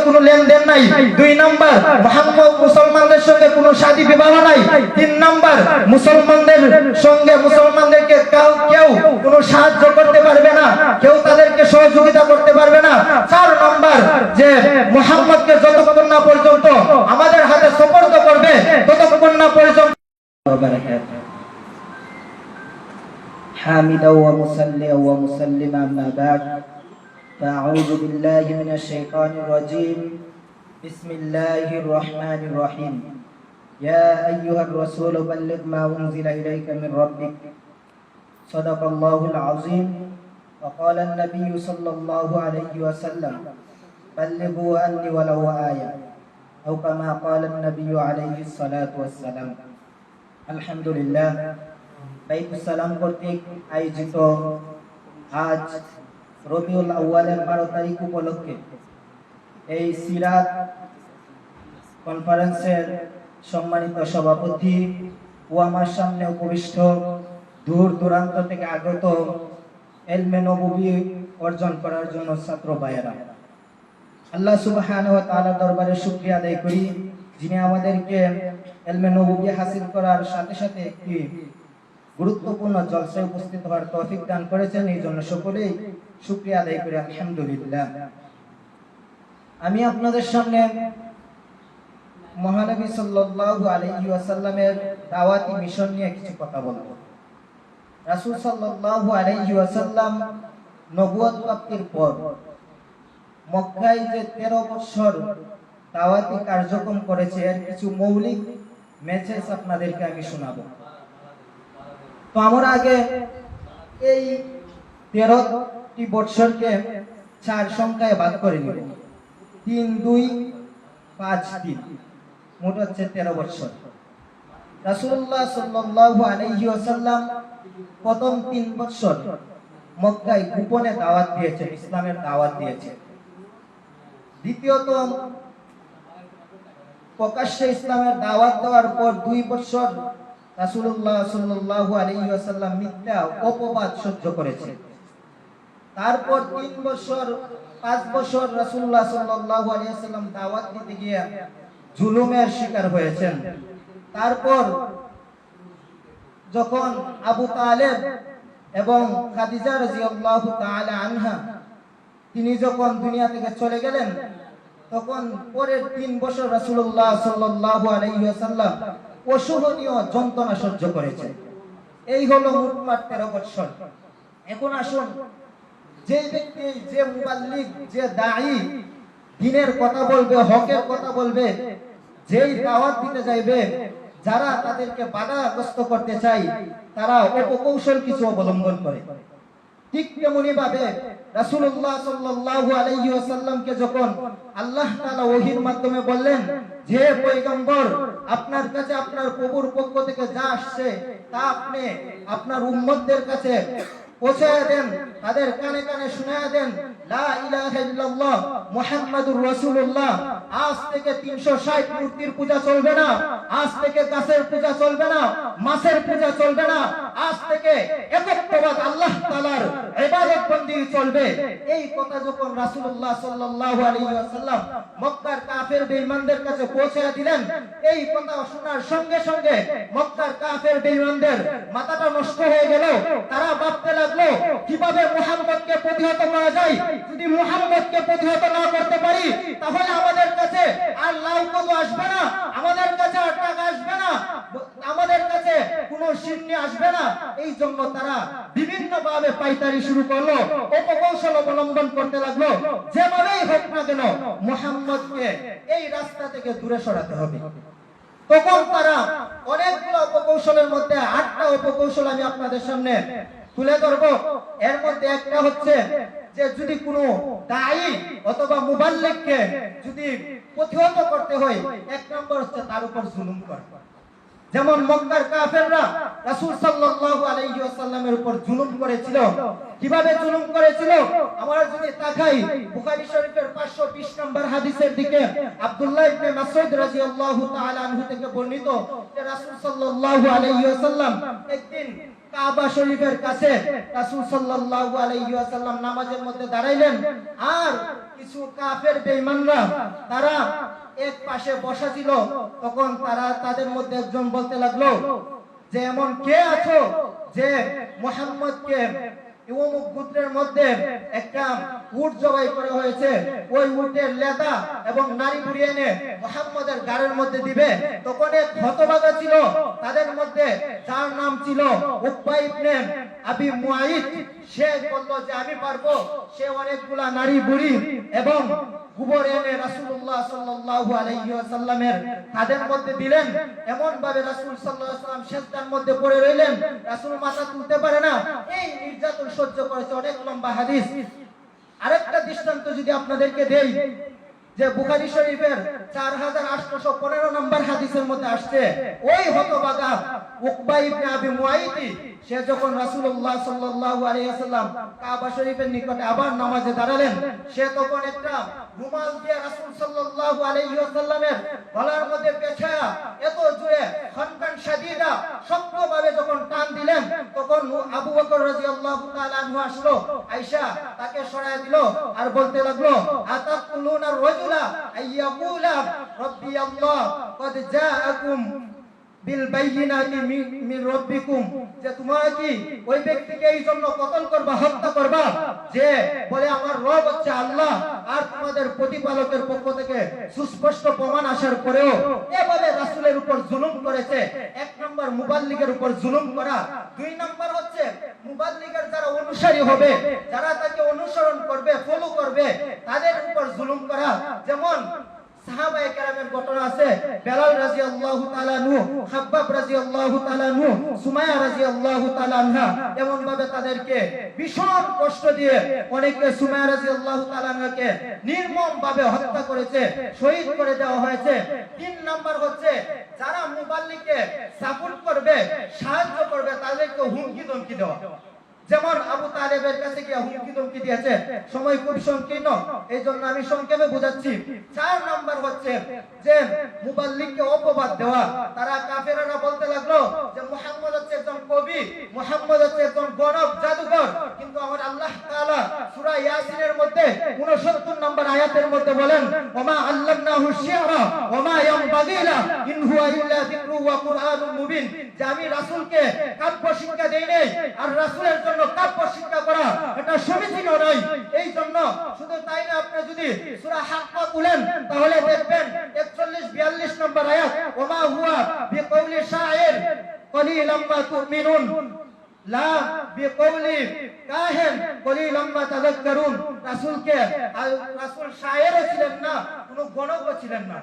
কোনো লেনদেন নাই। 2 নাম্বার মুহাম্মদ মুসলমানদের সঙ্গে কোনো শাদী বিবাহ নাই। 3 নাম্বার মুসলমানদেরকে কেউ কোনো সাহায্য করতে পারবে না, কেউ তাদেরকে সহযোগিতা করতে পারবে না। 4 নাম্বার যে মুহাম্মদকে যতক্ষণ না পর্যন্ত আমাদের হাতে সুপর্দ করবে ততক্ষণ না পর্যন্ত حامدا ومصليا ومسلما أما بعد فأعوذ بالله من الشيطان الرجيم بسم الله الرحمن الرحيم يا أيها الرسول بلغ ما أنزل إليك من ربك صدق الله العظيم وقال النبي صلى الله عليه وسلم بلغوا عني ولو آية أو كما قال النبي عليه الصلاة والسلام الحمد لله বাইতুস সালাম কর্তৃক আয়োজিত আজ রবিউল আউয়ালের 12 তারিখ উপলক্ষে এই সিরাত কনফারেন্সের সম্মানিত সভাপতি ও আমার সামনে উপবিষ্ট দূর দূরান্ত থেকে আগত ইলমে নববী অর্জন করার জন্য ছাত্র ভাইয়েরা, আল্লাহ সুবহানাহু ওয়া তাআলার দরবারে শুকরিয়া আদায় করি যিনি আমাদেরকে ইলমে নববী হাসিল করার সাথে সাথে একটি গুরুত্বপূর্ণ জলসায় উপস্থিত হওয়ার তৌফিক দান করেছেন। এই জন্য সকলেই শুকরিয়া আদায় করি আলহামদুলিল্লাহ। আমি আপনাদের সামনে মহানবী সাল্লাল্লাহু আলাইহি ওয়াসাল্লামের দাওয়াতি মিশন নিয়ে কিছু কথা বলবো। রাসূল সাল্লাল্লাহু আলাইহি ওয়াসাল্লাম নবুয়ত প্রাপ্তির পর মক্কায় যে 13 বছর দাওয়াতি কার্যক্রম করেছে এর কিছু মৌলিক মেসেজ আপনাদেরকে আমি শোনাবো। তো আমরা আগে এই 13টি বছরকে 4 সংখ্যায় ভাগ করে নিব। 3, 2, 5, 3 মোট হচ্ছে 13 বছর। রাসূলুল্লাহ সাল্লাল্লাহু আলাইহি ওয়াসাল্লাম প্রথম 3 বছর মক্কায় গোপনে দাওয়াত দিয়েছেন, ইসলামের দাওয়াত দিয়েছেন। দ্বিতীয়ত প্রকাশ্যে ইসলামের দাওয়াত দেওয়ার পর 2 বছর রাসূলুল্লাহ সাল্লাল্লাহু আলাইহি ওয়াসাল্লাম মিথ্যা অপবাদ সহ্য করেছেন। তারপর 3 বছর 5 বছর রাসূলুল্লাহ সাল্লাল্লাহু আলাইহি ওয়াসাল্লাম দাওয়াত দিতে গিয়ে জুলুমের শিকার হয়েছেন। তারপর যখন আবু তালেব এবং খাদিজা রাদিয়াল্লাহু তাআলা আনহা তিনি যখন দুনিয়া থেকে চলে গেলেন তখন পরের 3 বছর রাসূলুল্লাহ সাল্লাল্লাহু আলাইহি ওয়াসাল্লাম অসহনীয় যন্ত্রণা সহ্য করেছে। এই হলো মোটমাট 13 বছর। এখন আসুন, যে ব্যক্তি, যে মুবাল্লিগ, যে দাঈ দ্বীনের কথা বলবে, হকের কথা বলবে, যেই দাওয়াত দিতে যাইবে, যারা তাদেরকে বাধাগ্রস্ত করতে চায় তারা অপকৌশল কিছু অবলম্বন করে। ঠিক তেমনি ভাবে রাসূলুল্লাহ সাল্লাল্লাহু আলাইহি ওয়াসাল্লামকে যখন আল্লাহ তাআলা ওহীর মাধ্যমে বললেন যে পয়গম্বর আপনার কাছে আপনার প্রভুর পক্ষ থেকে যা আসছে তা আপনি আপনার উম্মতদের কাছে পৌঁছায় দেন, তাদের কানে কানে শোনায় দেন লা ইলাহা ইল্লাল্লাহ মুহাম্মাদুর রাসূলুল্লাহ। আজ থেকে 360 মূর্তির পূজা চলবে না, আজ থেকে গাছের পূজা চলবে না, মাছের পূজা চলবে না, আজ থেকে একত্ববাদ আল্লাহ তাআলার ইবাদত বন্দি চলবে। এই কথা যখন রাসূলুল্লাহ সাল্লাল্লাহু আলাইহি ওয়াসাল্লাম মক্কার কাফের বেঈমানদের কাছে পৌঁছায় দিলেন, এই কথা শোনার সঙ্গে সঙ্গে মক্কার কাফের বেঈমানদের মাথাটা নষ্ট হয়ে গেল। তারা ভাবতে লাগলো কিভাবে মুহাম্মদকে প্রতিহত করা যায়। যদি মুহাম্মদকে প্রতিহত না করতে পারি তাহলে আমাদের কাছে আর লাউ কদু আসবে না, আমাদের কাছে আর টাকা আসবে না, আমাদের কাছে কোনো সিন্নি আসবে না। এই জন্য তারা বিভিন্ন ভাবে পাইতারি শুরু করলো, অপকৌশল অবলম্বন করতে লাগলো। যেভাবেই হোক না কেন মুহাম্মদকে এই রাস্তা থেকে দূরে সরাতে হবে। তখন তারা অনেকগুলো অপকৌশলের মধ্যে 8টা অপকৌশল আমি আপনাদের সামনে তুলে ধরবো। এর মধ্যে একটা হচ্ছে যে যদি কোনো দাঈ অথবা মুবাল্লিগকে যদি প্রতিহত করতে হয়, 1 নম্বর হচ্ছে তার উপর জুলুম করা। যেমন মক্কার কাফেররা রাসূল সাল্লাল্লাহু আলাইহি ওয়াসাল্লামের উপর জুলুম করেছিল। কিভাবে জুলুম করেছিল আমরা যদি তাকাই বুখারী শরীফের 520 নম্বর হাদিসের দিকে, আব্দুল্লাহ ইবনে মাসউদ রাদিয়াল্লাহু তাআলা আনহু থেকে বর্ণিত যে রাসূল সাল্লাল্লাহু আলাইহি ওয়াসাল্লাম একদিন কাবা শরীফের কাছে রাসূল সাল্লাল্লাহু আলাইহি ওয়াসাল্লাম নামাজের মধ্যে দাঁড়াইলেন, আর কিছু কাফের বেঈমানরা তারা এক পাশে বসা ছিল। তখন তারা তাদের মধ্যে একজন বলতে লাগলো যে এমন কে আছো যে মুহাম্মদকে অমুক গোত্রের মধ্যে একটা উট জবাই করা হয়েছে, ওই উটের লেদা এবং নাড়ি বুড়ি এনে মুহাম্মদের গাড়ের মধ্যে দিবে। তখন এক হতভাগা ছিল তাদের মধ্যে, যার নাম ছিল উকবা ইবনে আবি মুআইত। সে বলল যে আমি পারবো। সে অনেকগুলা নাড়ি বুড়ি এবং গোবর এনে রাসূলুল্লাহ সাল্লাল্লাহু আলাইহি ওয়াসাল্লামের কাঁধের মধ্যে দিলেন। এমন ভাবে রাসূল সাল্লাল্লাহু আলাইহি ওয়াসাল্লাম সিজদার মধ্যে পড়ে রইলেন। রাসূল মাথা তুলতে পারে না, এই নির্যাতন সহ্য করেছে। অনেক লম্বা হাদিস। আরেকটা দৃষ্টান্ত যদি আপনাদেরকে দেই, যে বুখারী শরীফের 4815 নম্বর হাদিসের মধ্যে আসছে, ওই হতভাগা উকবা ইবনে আবি মুআইত সে যখন রাসূলুল্লাহ সাল্লাল্লাহু আলাইহি ওয়াসাল্লাম কাবা শরীফের নিকটে আবার নামাজে দাঁড়ালেন, সে তখন একটা রুমাল দিয়ে রাসূল সাল্লাল্লাহু আলাইহি ওয়াসাল্লামের গলার মধ্যে পেঁচায়া এত জোরে খানকান শাদীদা শক্তভাবে যখন টান দিলেন, তখন আবু বকর রাদিয়াল্লাহু তাআলা আনহু আসলো, আয়েশা তাকে সরায় দিল আর বলতে লাগলো, আতাকুলুনা রাজুলা আইয়াকুলা রাব্বি আল্লাহ কদ জাআকুম বিল বাইয়িনাতি মিন রাব্বিকুম, যে তোমরা কি ওই ব্যক্তিকে এই জন্য কতল করবা, হত্যা করবা যে বলে আমার রব হচ্ছে আল্লাহ, আর তোমাদের প্রতিপালকের পক্ষ থেকে সুস্পষ্ট প্রমাণ আসার পরেও এভাবে রাসূলের উপর জুলুম করেছে। এক নম্বর মুবাল্লিগের উপর জুলুম করা, দুই নম্বর হচ্ছে মুবাল্লিগের যারা অনুসারী হবে, যারা তাকে অনুসরণ করবে, ফলো করবে, তাদের উপর জুলুম করা। যেমন সাহাবায়ে কেরামের ঘটনা আছে, বেলাল রাদিয়াল্লাহু তাআলা আনহু, খাব্বাব রাদিয়াল্লাহু তাআলা আনহু, সুমাইয়া রাদিয়াল্লাহু তাআলা আনহা, এমন ভাবে তাদেরকে ভীষণ কষ্ট দিয়ে অনেকে সুমাইয়া রাদিয়াল্লাহু তাআলা আনহাকে নির্মম ভাবে হত্যা করেছে, শহীদ করে দেওয়া হয়েছে। তিন নাম্বার হচ্ছে যারা মুবাল্লিগকে সাপোর্ট করবে, সাহায্য করবে, তাদেরকে হুমকি ধমকি দেওয়া। যেমন আবু তালেবের কাছে গিয়ে হুমকি ধমকি দিয়েছে। সময় খুব সংকীর্ণ, এই জন্য আমি সংক্ষেপে বোঝাচ্ছি। 4 নাম্বার হচ্ছে যে মুবাল্লিগকে অপবাদ দেওয়া। তারা কাফেররা বলতে লাগলো যে মুহাম্মদ হচ্ছে একজন কবি, মুহাম্মদ হচ্ছে একজন গণক জাদুকর, কিন্তু আমার আল্লাহ তাআলা সূরা ইয়াসিনের মধ্যে 69 নম্বর আয়াতের মধ্যে বলেন, ওমা আল্লামনাহু শি'রা ওমা ইয়ানবাগি লা ইন হুয়া ইল্লা যিকরু ওয়া কুরআনুম মুবিন, যে আমি রাসূলকে কাব্য শিক্ষা দেই নাই, আর রাসূলের জন্য কাব্য শিক্ষা করা এটা সমীচীন নয়। এই জন্য শুধু তাই না, আপনি যদি সূরা হাক্কা খুলেন তাহলে দেখবেন 41-42 নম্বর আয়াত, ওমা হুয়া বিকাউলি শাইর কলিলাম মা তুমিনুন লা বিকাউলি কাহিন কলিলাম মা তাযাক্কারুন। রাসূলকে রাসূল শায়েরও ছিলেন না, কোনো গণকও ছিলেন না।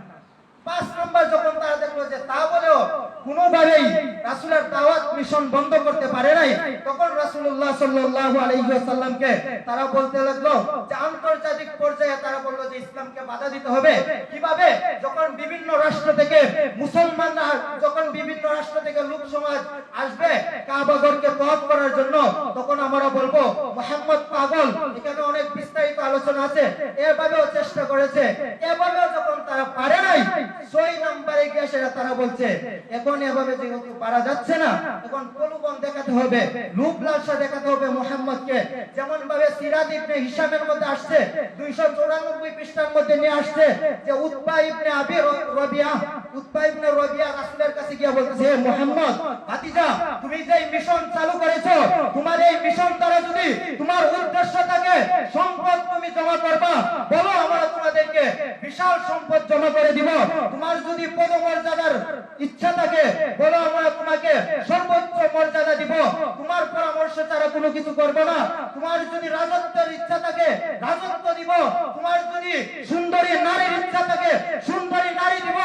5 নম্বর যখন তারা দেখলো যে তা বলেও কোনোভাবেই রাসূলের দাওয়াত মিশন বন্ধ করতে পারে নাই, তখন রাসূলুল্লাহ সাল্লাল্লাহু আলাইহি ওয়াসাল্লামকে তারা বলতে লাগলো যে আন্তর্জাতিক পর্যায়ে তারা বলল যে ইসলামকে বাধা দিতে হবে। কিভাবে? যখন বিভিন্ন রাষ্ট্র থেকে মুসলমানরা, যখন বিভিন্ন রাষ্ট্র থেকে লোক সমাজ আসবে কাবা ঘরকে তওয়াফ করার জন্য, তখন আমরা বলবো মুহাম্মদ পাগল। এখানে অনেক বিস্তারিত আলোচনা আছে। এভাবেও চেষ্টা করেছে, এভাবেও যখন তারা পারে নাই, 6 নম্বরে গিয়ে সেটা তারা বলছে এখন এভাবে যেহেতু পারা যাচ্ছে না, এখন প্রলোভন দেখাতে হবে, লোভ লালসা দেখাতে হবে মুহাম্মদকে। যেমন ভাবে সিরাত ইবনে হিশামের মধ্যে আসছে, 294 পৃষ্ঠার মধ্যে নিয়ে আসছে যে উতবা ইবনে আবি রবিয়া, উতবা ইবনে রবিয়া রাসূলের কাছে গিয়ে বলতেছে, হে মুহাম্মদ ভাতিজা, তুমি যে মিশন চালু করেছো, তোমার এই মিশন দ্বারা যদি তোমার উদ্দেশ্য থাকে সম্পদ তুমি জমা করবা, বলো আমরা তোমাদেরকে বিশাল সম্পদ জমা করে দিব। তোমার যদি পদমর্যাদার ইচ্ছা থাকে বলো, আমরা তোমাকে সর্বোচ্চ মর্যাদা দিব। তোমার পরামর্শ ছাড়া কোনো কিছু করব না। তোমার যদি রাজত্বের ইচ্ছা থাকে রাজত্ব দিব। তোমার যদি সুন্দরী নারীর ইচ্ছা থাকে সুন্দরী নারী দিব।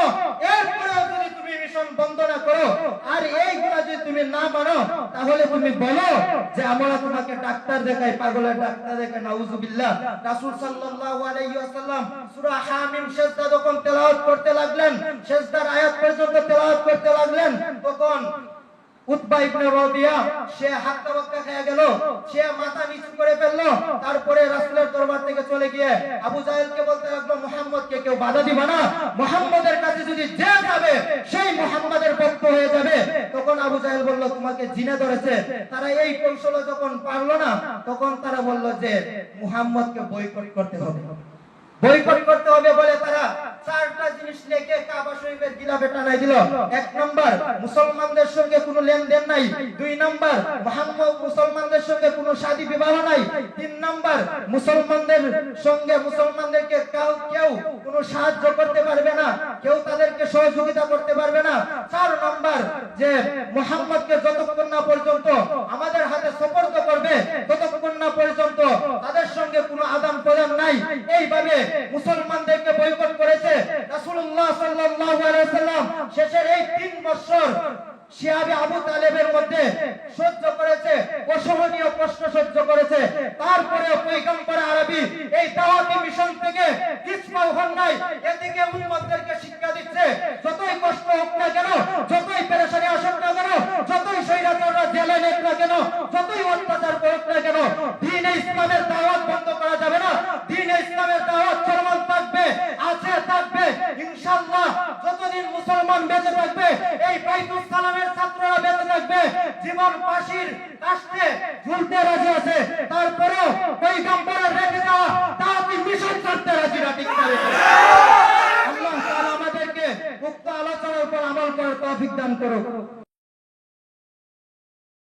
এরপরেও যদি তুমি মিশন বন্ধ না করো আর এইগুলা যদি তুমি না মানো, তাহলে তুমি বলো যে আমরা তোমাকে ডাক্তার দেখাই, পাগলের ডাক্তার দেখাই। নাউজুবিল্লাহ। রাসূল সাল্লাল্লাহু আলাইহি ওয়াসাল্লাম সূরা হামিম সিজদা যখন তেলাওয়াত করতে লাগলেন, সিজদার আয়াত পর্যন্ত তেলাওয়াত করতে লাগলেন, তখন উতবা ইবনে রবিয়া সে হাক্কা বাক্কা খেয়ে গেল, সে মাথা নিচু করে ফেললো। তারপরে রাসূলের দরবার থেকে চলে গিয়ে আবু জাহেলকে বলতে লাগলো, মুহাম্মদকে কেউ বাধা দিবা না, মুহাম্মদের কাছে যদি যে যাবে সেই মুহাম্মদের পক্ষ হয়ে যাবে। তখন আবু জাহেল বলল, তোমাকে জিনে ধরেছে, তারা এই কৌশল যখন পারলো না, তখন তারা বলল যে মুহাম্মদকে বয়কট করতে হবে। বয়কট করতে হবে বলে তারা চারটা জিনিস লেখে কাবা শরীফের গিলাফে টানাই দিল। এক নাম্বার, মুসলমানদের সঙ্গে কোনো লেনদেন নাই। দুই নাম্বার, মুসলমানদের সঙ্গে কোনো শাদী বিবাহ নাই। তিন নাম্বার, মুসলমানদেরকে কেউ কোনো সাহায্য করতে পারবে না, কেউ তাদেরকে সহযোগিতা করতে পারবে না। চার নাম্বার, যে মুহাম্মদকে যতক্ষণ না পর্যন্ত আমাদের হাতে সুপর্দ করবে, ততক্ষণ না পর্যন্ত তাদের সঙ্গে কোনো আদান প্রদান নাই। এইভাবে মুসলমানদেরকে বয়কট করেছে রাসূলুল্লাহ সাল্লাল্লাহু আলাইহি ওয়াসাল্লাম। শেষের এই 3 বছর শিহাবে আবু তালেবের মধ্যে সহ্য করেছে, অসহনীয় কষ্ট সহ্য করেছে। তারপরেও পয়গম্বর আরবী এই দাওয়াতি মিশন থেকে পিছপা হন নাই। এদিকে উম্মতদেরকে শিক্ষা দিচ্ছে, যতই কষ্ট হোক না কেন, যতই পেরেশানি আসুক না কেন, যতই স্বৈরাচাররা জেলে নেক না কেন, যতই অত্যাচার করুক না কেন, দ্বীন-এ ইসলামের দাওয়াত বন্ধ করা যাবে না। দ্বীন-এ ইসলামের দাওয়াত চলমান থাকবে, আছে থাকবে ইনশাআল্লাহ। যতদিন মুসলমান বেঁচে থাকবে, এই বাইতুল সালামের ছাত্ররা বেঁচে থাকবে, জীবন ফাঁসির কাস্টে ঝুলতে রাজি আছে, তারপরেও পয়গম্বরের রেখে দেওয়া দাওয়াতি মিশন করতে রাজি না। ঠিক করে আল্লাহ তাআলা আমাদেরকে উক্ত আলোচনার উপর আমল করার তৌফিক দান করুক।